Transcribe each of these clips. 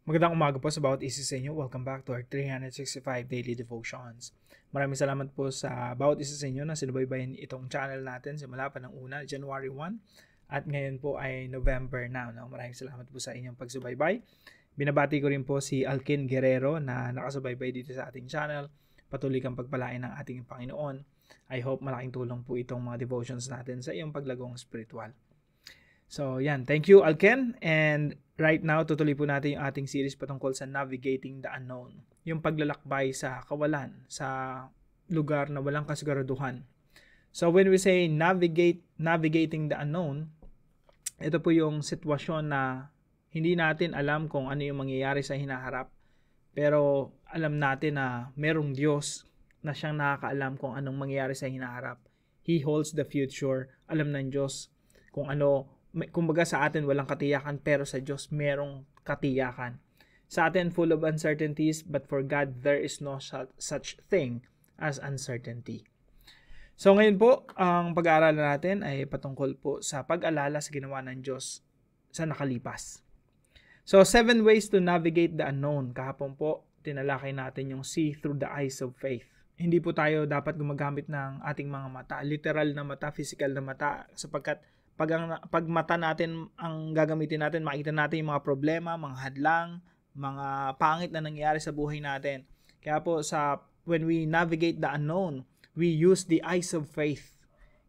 Magandang umaga po sa bawat isa sa inyo. Welcome back to our 365 Daily Devotions. Maraming salamat po sa bawat isa sa inyo na sinubaybayan itong channel natin simula pa ng una, January 1. At ngayon po ay November na. No? Maraming salamat po sa inyong pagsubaybay. Binabati ko rin po si Alkin Guerrero na nakasubaybay dito sa ating channel. Patuloy kang pagpalain ng ating Panginoon. I hope malaking tulong po itong mga devotions natin sa iyong paglagong spiritual. So, yan. Thank you, Alken. And right now, tutuloy po natin yung ating series patungkol sa Navigating the Unknown. Yung paglalakbay sa kawalan, sa lugar na walang kasiguraduhan. So, when we say navigating the unknown, ito po yung sitwasyon na hindi natin alam kung ano yung mangyayari sa hinaharap. Pero alam natin na merong Diyos na siyang nakakaalam kung anong mangyayari sa hinaharap. He holds the future. Alam ng Diyos kung ano. Kumbaga sa atin walang katiyakan, pero sa Diyos merong katiyakan. Sa atin full of uncertainties, but for God there is no such thing as uncertainty. So ngayon po, ang pag-aaralan natin ay patungkol po sa pag-alala sa ginawa ng Diyos sa nakalipas. So 7 ways to navigate the unknown. Kahapon po, tinalakay natin yung see through the eyes of faith. Hindi po tayo dapat gumagamit ng ating mga mata, literal na mata, physical na mata, sapagkat pag mata natin ang gagamitin natin, makita natin yung mga problema, mga hadlang, mga pangit na nangyayari sa buhay natin. Kaya po when we navigate the unknown, we use the eyes of faith.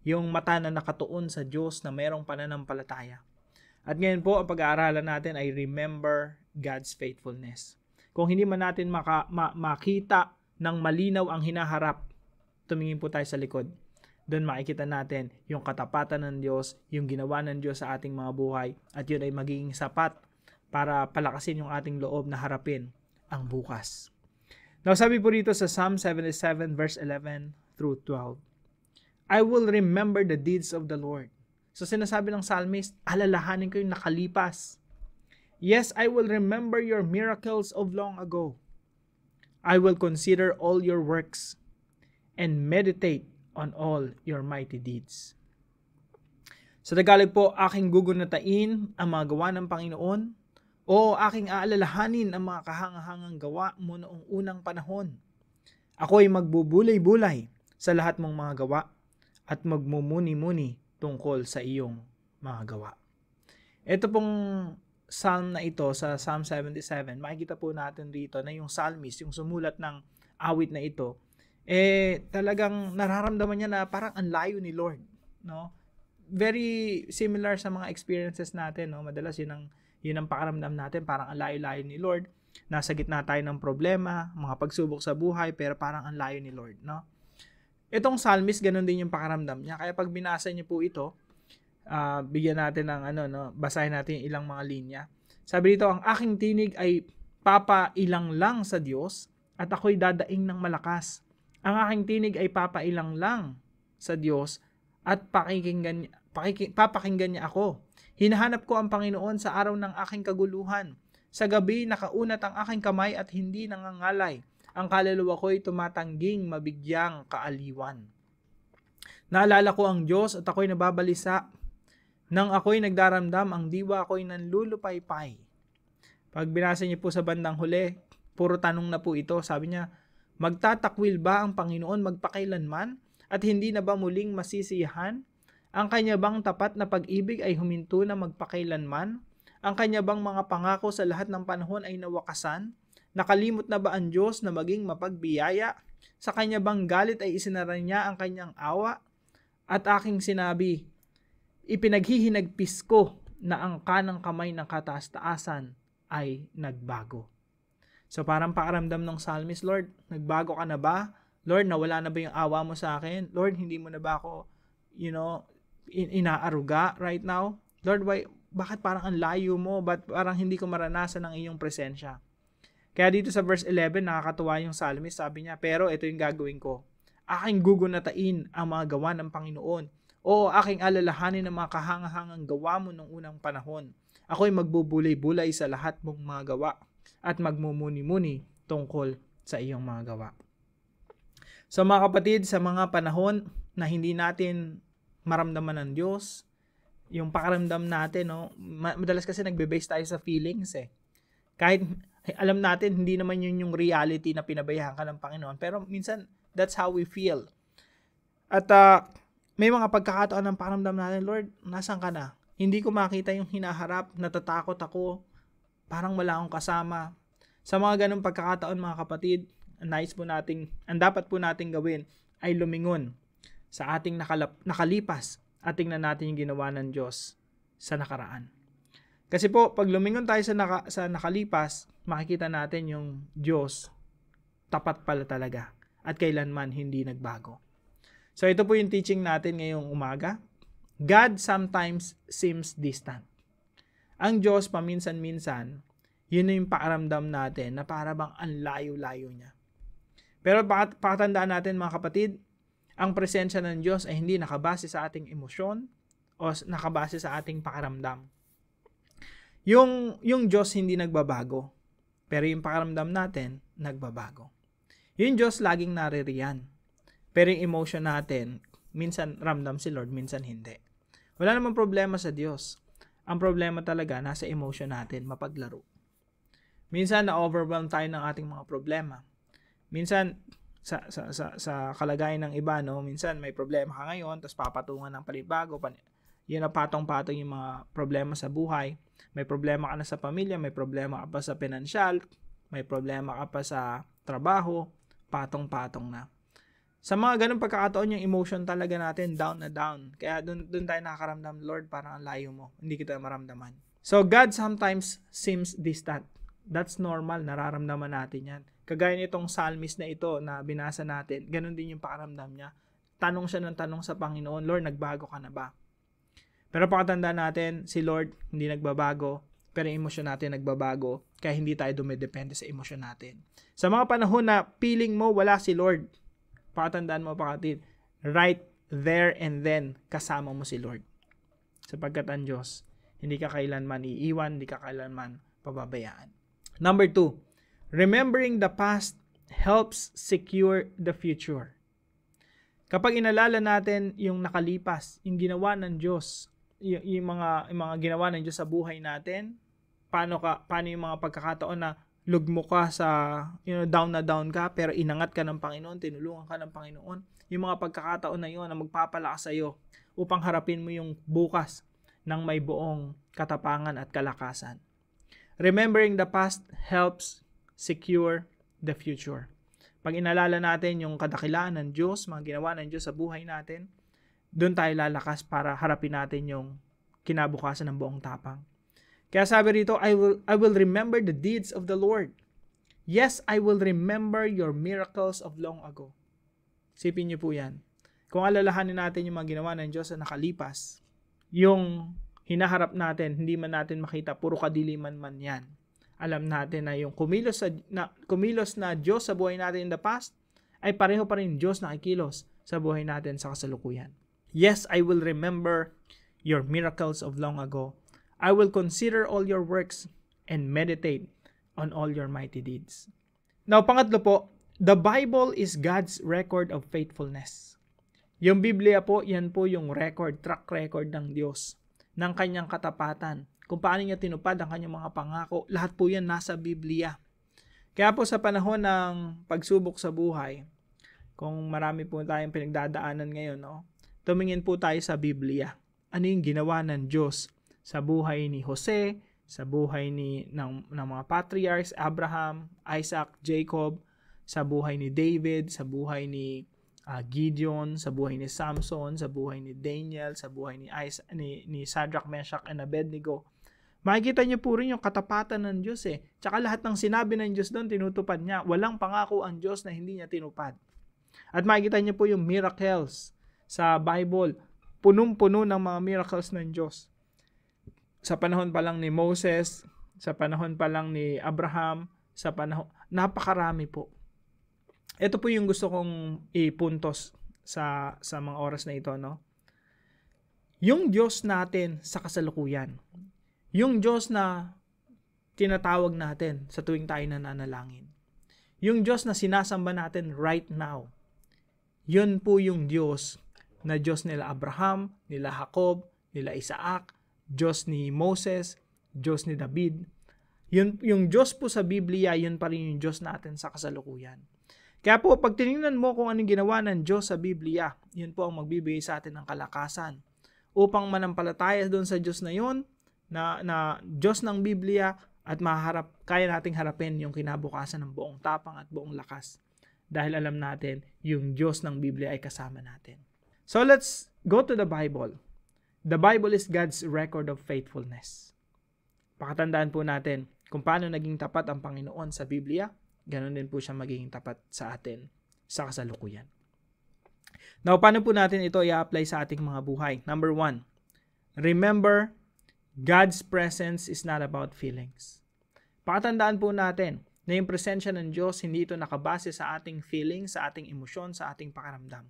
Yung mata na nakatuon sa Diyos na mayroong pananampalataya. At ngayon po, ang pag-aaralan natin ay remember God's faithfulness. Kung hindi man natin makita ng malinaw ang hinaharap, tumingin po tayo sa likod. Doon makikita natin yung katapatan ng Diyos, yung ginawa ng Diyos sa ating mga buhay, at yun ay magiging sapat para palakasin yung ating loob na harapin ang bukas. Now sabi po dito sa Psalm 77 verse 11 through 12, I will remember the deeds of the Lord. So sinasabi ng psalmist, alalahanin ko yung nakalipas. Yes, I will remember your miracles of long ago. I will consider all your works and meditate on all your mighty deeds. Sa Tagalog po, aking gugunatain ang mga gawa ng Panginoon, o aking aalalahanin ang mga kahangahangang gawa mo noong unang panahon. Ako ay magbubulay-bulay sa lahat mong mga gawa at magmumuni-muni tungkol sa iyong mga gawa. Ito pong psalm na ito sa Psalm 77, makikita po natin dito na yung psalmist, yung sumulat ng awit na ito, talagang nararamdaman niya na parang ang layo ni Lord, no? Very similar sa mga experiences natin, no? Madalas yun ang pakaramdam natin, parang ang layo-layo ni Lord. Nasa gitna tayo ng problema, mga pagsubok sa buhay, pero parang ang layo ni Lord, no? Itong psalmist, ganun din yung pakaramdam niya. Kaya pag binasa niyo po ito, bigyan natin ng basahin natin yung ilang mga linya. Sabi dito, ang aking tinig ay papailang lang sa Diyos at ako'y dadaing ng malakas. Ang aking tinig ay papailang lang sa Diyos at papakinggan niya ako. Hinahanap ko ang Panginoon sa araw ng aking kaguluhan. Sa gabi nakaunat ang aking kamay at hindi nangangalay. Ang kaluluwa ko'y tumatangging mabigyang kaaliwan. Naalala ko ang Diyos at ako'y nababalisa. Nang ako'y nagdaramdam, ang diwa ko'y nanlulupaypay. Pag binasa niyo po sa bandang huli, puro tanong na po ito. Sabi niya, magtatakwil ba ang Panginoon magpakailanman at hindi na ba muling masisiyahan? Ang kanya bang tapat na pag-ibig ay huminto na magpakailanman? Ang kanya bang mga pangako sa lahat ng panahon ay nawakasan? Nakalimot na ba ang Diyos na maging mapagbiyaya? Sa kanya bang galit ay isinara niya ang kanyang awa? At aking sinabi, ipinaghihinagpis ko na ang kanang kamay ng kataas-taasan ay nagbago. So parang pakaramdam ng psalmist, Lord, nagbago ka na ba? Lord, nawala na ba yung awa mo sa akin? Lord, hindi mo na ba ako, inaaruga right now? Lord, bakit parang ang layo mo? Ba't parang hindi ko maranasan ang iyong presensya? Kaya dito sa verse 11, nakakatuwa yung psalmist. Sabi niya, pero ito yung gagawin ko. Aking gugunatain ang mga gawa ng Panginoon. O aking alalahanin ang mga kahangahangang gawa mo nung unang panahon. Ako'y magbubulay-bulay sa lahat mong mga gawa at magmumuni-muni tungkol sa iyong mga gawa. So mga kapatid, sa mga panahon na hindi natin maramdaman ng Diyos, yung pakaramdam natin, no? Madalas kasi nagbe-base tayo sa feelings eh. Kahit alam natin, hindi naman yun yung reality na pinabayaan ka ng Panginoon. Pero minsan, that's how we feel. At may mga pagkakataon ng pakiramdam natin, Lord, nasan ka na? Hindi ko makita yung hinaharap, natatakot ako, parang wala akong kasama. Sa mga ganong pagkakataon, mga kapatid, ang dapat po nating gawin ay lumingon sa ating nakalipas at tingnan natin yung ginawa ng Diyos sa nakaraan. Kasi po, pag lumingon tayo sa nakalipas, makikita natin yung Diyos tapat pala talaga at kailanman hindi nagbago. So ito po yung teaching natin ngayong umaga. God sometimes seems distant. Ang Diyos paminsan-minsan, yun na yung pakiramdam natin na para bang ang layo-layo niya. Pero pakatandaan natin mga kapatid, ang presensya ng Diyos ay hindi nakabase sa ating emosyon o nakabase sa ating pakiramdam. Yung Diyos hindi nagbabago, pero yung pakiramdam natin, nagbabago. Yung Diyos laging naririyan, pero yung emotion natin, minsan ramdam si Lord, minsan hindi. Wala namang problema sa Diyos. Ang problema talaga, nasa emotion natin, mapaglaro. Minsan, na-overwhelm tayo ng ating mga problema. Minsan, sa kalagayan ng iba, no, minsan may problema ka ngayon, tapos papatungan ng palibago, yun na patong-patong yung mga problema sa buhay. May problema ka na sa pamilya, may problema ka pa sa pinansyal, may problema ka pa sa trabaho, patong-patong na. Sa mga ganung pagkakataon, yung emotion talaga natin down na down. Kaya doon tayo nakakaramdam, Lord, parang ang layo mo, hindi kita maramdaman. So God sometimes seems distant. That's normal, nararamdaman natin yan. Kagaya nitong psalmist na ito na binasa natin, ganun din yung pakaramdam niya. Tanong siya ng tanong sa Panginoon, Lord, nagbago ka na ba? Pero pakatandaan natin, si Lord hindi nagbabago, pero yung emosyon natin nagbabago, kaya hindi tayo dumidepende sa emosyon natin. Sa mga panahon na feeling mo wala si Lord, pakatandaan mo kapatid, right there and then, kasama mo si Lord. Sapagkat ang Diyos, hindi ka kailanman iiwan, hindi ka kailanman pababayaan. Number 2, remembering the past helps secure the future. Kapag inalala natin yung nakalipas, yung ginawa ng Diyos, yung mga ginawa ng Diyos sa buhay natin, paano yung mga pagkakataon na lugmo ka sa down na down ka pero inangat ka ng Panginoon, tinulungan ka ng Panginoon. Yung mga pagkakataon na yun na magpapalakas sa iyo upang harapin mo yung bukas ng may buong katapangan at kalakasan. Remembering the past helps secure the future. Pag inalala natin yung kadakilaan ng Diyos, mga ginawa ng Diyos sa buhay natin, doon tayo lalakas para harapin natin yung kinabukasan ng buong tapang. Kaya sabi rito, I will remember the deeds of the Lord. Yes, I will remember your miracles of long ago. Sipin niyo po yan. Kung alalahanin natin yung mga ginawa ng Diyos na nakalipas, yung hinaharap natin, hindi man natin makita, puro kadiliman man yan. Alam natin na yung kumilos na Diyos sa buhay natin in the past, ay pareho pa rin Diyos na kikilos sa buhay natin sa kasalukuyan. Yes, I will remember your miracles of long ago. I will consider all your works and meditate on all your mighty deeds. Now, pangatlo po, the Bible is God's record of faithfulness. Yung Biblia po, yan po yung track record ng Diyos, ng kanyang katapatan. Kung paano niya tinupad ang kanyang mga pangako, lahat po yan nasa Biblia. Kaya po sa panahon ng pagsubok sa buhay, kung marami po tayong pinagdadaanan ngayon, no, tumingin po tayo sa Biblia. Ano yung ginawa ng Diyos sa buhay ni Jose, sa buhay ng mga patriarchs, Abraham, Isaac, Jacob, sa buhay ni David, sa buhay ni Gideon, sa buhay ni Samson, sa buhay ni Daniel, sa buhay ni Shadrach, Meshach, and Abednego. Makikita niyo po rin yung katapatan ng Diyos eh. Tsaka lahat ng sinabi ng Diyos doon, tinutupad niya. Walang pangako ang Diyos na hindi niya tinupad. At makikita niyo po yung miracles sa Bible. Punong-puno ng mga miracles ng Diyos. Sa panahon pa lang ni Moses, sa panahon pa lang ni Abraham, napakarami po. Ito po yung gusto kong ipuntos sa mga oras na ito, no? Yung Diyos natin sa kasalukuyan, yung Diyos na tinatawag natin sa tuwing tayo nananalangin, yung Diyos na sinasamba natin right now, yun po yung Diyos na Diyos nila Abraham, nila Jacob, nila Isaac, Diyos ni Moses, Diyos ni David. Yung Diyos po sa Biblia, yun pa rin yung Diyos natin sa kasalukuyan. Kaya po, pag tinignan mo kung anong ginawa ng Diyos sa Biblia, yun po ang magbibigay sa atin ng kalakasan upang manampalataya doon sa Diyos na yun, na Diyos ng Biblia, at kaya nating harapin yung kinabukasan ng buong tapang at buong lakas. Dahil alam natin, yung Diyos ng Biblia ay kasama natin. So let's go to the Bible. The Bible is God's record of faithfulness. Pakatandaan po natin kung paano naging tapat ang Panginoon sa Biblia, ganoon din po siya magiging tapat sa atin sa kasalukuyan. Now, paano po natin ito i-apply sa ating mga buhay? Number 1, remember, God's presence is not about feelings. Pakatandaan po natin na yung presensya ng Diyos, hindi ito nakabase sa ating feelings, sa ating emosyon, sa ating pakaramdam.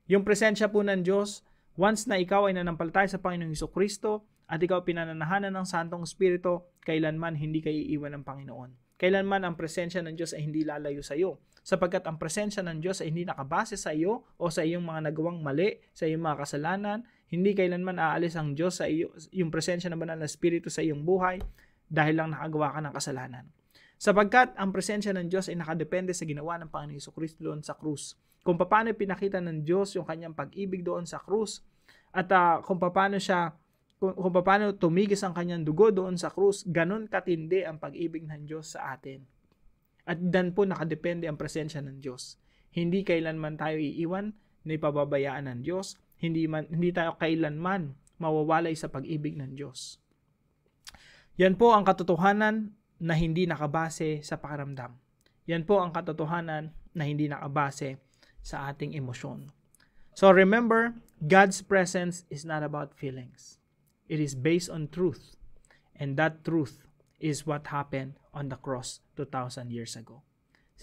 Yung presensya po ng Diyos, once na ikaw ay nanampalataya sa Panginoong Jesucristo at ikaw pinananahanan ng Santong Espiritu, kailanman hindi kayo iiwan ng Panginoon. Kailanman ang presensya ng Diyos ay hindi lalayo sa iyo. Sapagkat ang presensya ng Diyos ay hindi nakabase sa iyo o sa iyong mga nagawang mali, sa iyong mga kasalanan. Hindi kailanman aalis ang Diyos sa iyo, yung presensya ng banal na Espiritu sa iyong buhay dahil lang nakagawa ka ng kasalanan. Sapagkat ang presensya ng Diyos ay nakadepende sa ginawa ng Panginoong Jesucristo doon sa krus. Kung paano pinakita ng Diyos yung kanyang pag-ibig doon sa krus at kung paano tumigis ang kanyang dugo doon sa krus, ganun katindi ang pag-ibig ng Diyos sa atin. At dan po nakadepende ang presensya ng Diyos. Hindi kailanman tayo iiwan na ipababayaan ng Diyos. Hindi tayo kailanman mawawalay sa pag-ibig ng Diyos. Yan po ang katotohanan na hindi nakabase sa pakiramdam. Yan po ang katotohanan na hindi nakabase sa ating emosyon. So remember, God's presence is not about feelings. It is based on truth. And that truth is what happened on the cross 2,000 years ago.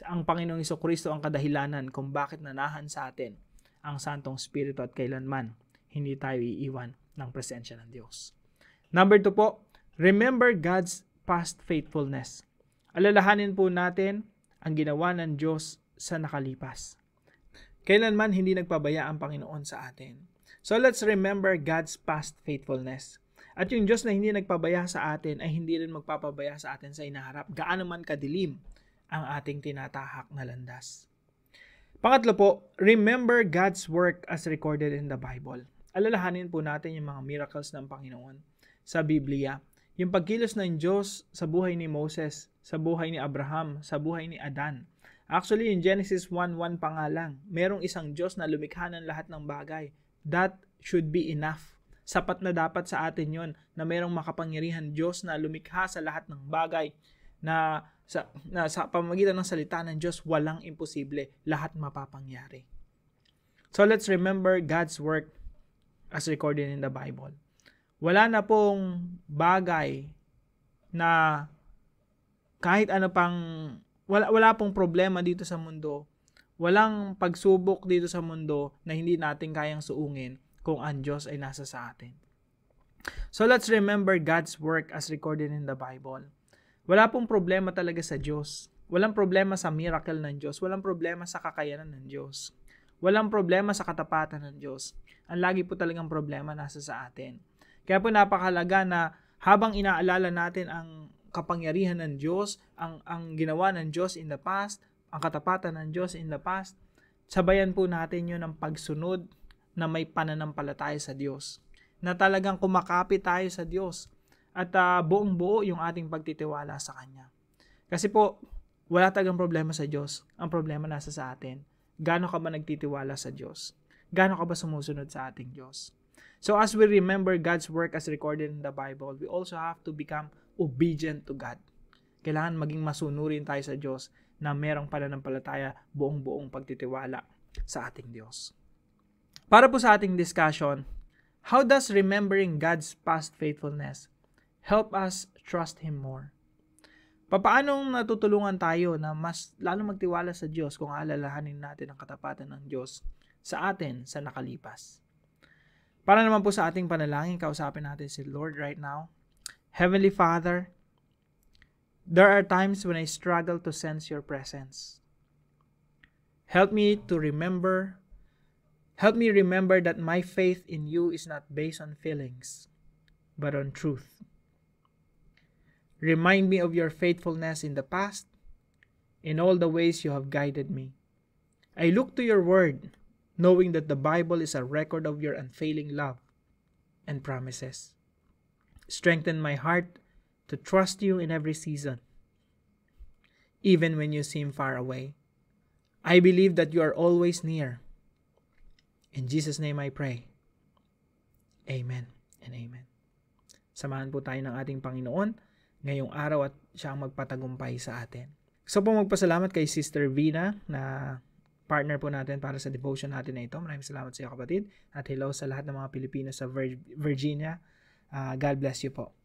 Ang Panginoong Jesucristo ang kadahilanan kung bakit nanahan sa atin ang Santong Espiritu at kailanman hindi tayo iiwan ng presensya ng Diyos. Number 2 po, remember God's past faithfulness. Alalahanin po natin ang ginawa ng Diyos sa nakalipas. Kailanman hindi nagpabaya ang Panginoon sa atin. So let's remember God's past faithfulness. At yung Diyos na hindi nagpabaya sa atin ay hindi rin magpapabaya sa atin sa inaharap, gaano man kadilim ang ating tinatahak na landas. Pangatlo po, remember God's work as recorded in the Bible. Alalahanin po natin yung mga miracles ng Panginoon sa Biblia. Yung pagkilos ng Diyos sa buhay ni Moses, sa buhay ni Abraham, sa buhay ni Adan. Actually, in Genesis 1:1 pa nga lang, merong isang Diyos na lumikha ng lahat ng bagay. That should be enough. Sapat na dapat sa atin yon na merong makapangyarihan Diyos na lumikha sa lahat ng bagay na sa pamamagitan ng salita ng Diyos, walang imposible. Lahat mapapangyari. So let's remember God's work as recorded in the Bible. Wala na pong bagay na kahit ano pang, wala pong problema dito sa mundo. Walang pagsubok dito sa mundo na hindi natin kayang suungin kung ang Diyos ay nasa sa atin. So let's remember God's work as recorded in the Bible. Wala pong problema talaga sa Diyos. Walang problema sa miracle ng Diyos. Walang problema sa kakayanan ng Diyos. Walang problema sa katapatan ng Diyos. Ang lagi po talagang problema nasa sa atin. Kaya po napakahalaga na habang inaalala natin ang kapangyarihan ng Diyos, ang ginawa ng Diyos in the past, ang katapatan ng Diyos in the past, sabayan po natin yun ng pagsunod na may pananampalataya sa Diyos. Na talagang kumakapit tayo sa Diyos at buong buo yung ating pagtitiwala sa Kanya. Kasi po, wala talagang problema sa Diyos. Ang problema nasa sa atin. Gaano ka ba nagtitiwala sa Diyos? Gaano ka ba sumusunod sa ating Diyos? So as we remember God's work as recorded in the Bible, we also have to become obedient to God. Kailangan maging masunurin tayo sa Diyos na merong pananampalataya, buong-buong pagtitiwala sa ating Diyos. Para po sa ating discussion, how does remembering God's past faithfulness help us trust Him more? Papaanong natutulungan tayo na mas lalo magtiwala sa Diyos kung alalahanin natin ang katapatan ng Diyos sa atin sa nakalipas? Para naman po sa ating panalangin, kausapin natin si Lord right now. Heavenly Father, there are times when I struggle to sense Your presence. Help me remember that my faith in You is not based on feelings, but on truth. Remind me of your faithfulness in the past, in all the ways you have guided me. I look to your word, knowing that the Bible is a record of your unfailing love and promises. Strengthen my heart to trust you in every season, even when you seem far away. I believe that you are always near. In Jesus' name I pray. Amen and amen. Samahan po tayo ng ating Panginoon ngayong araw at siya ang magpatagumpay sa atin. Gusto po magpasalamat kay Sister Vina na partner po natin para sa devotion natin na ito. Maraming salamat sa iyo, kapatid. At hello sa lahat ng mga Pilipino sa Virginia. God bless you po.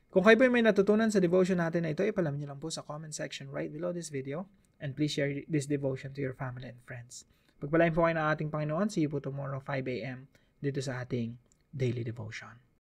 Kung kayo po may natutunan sa devotion natin na ito, ipalaman niyo lang po sa comment section right below this video. And please share this devotion to your family and friends. Pagpalain po kayo ng ating Panginoon. See you po tomorrow 5 a.m. dito sa ating Daily Devotion.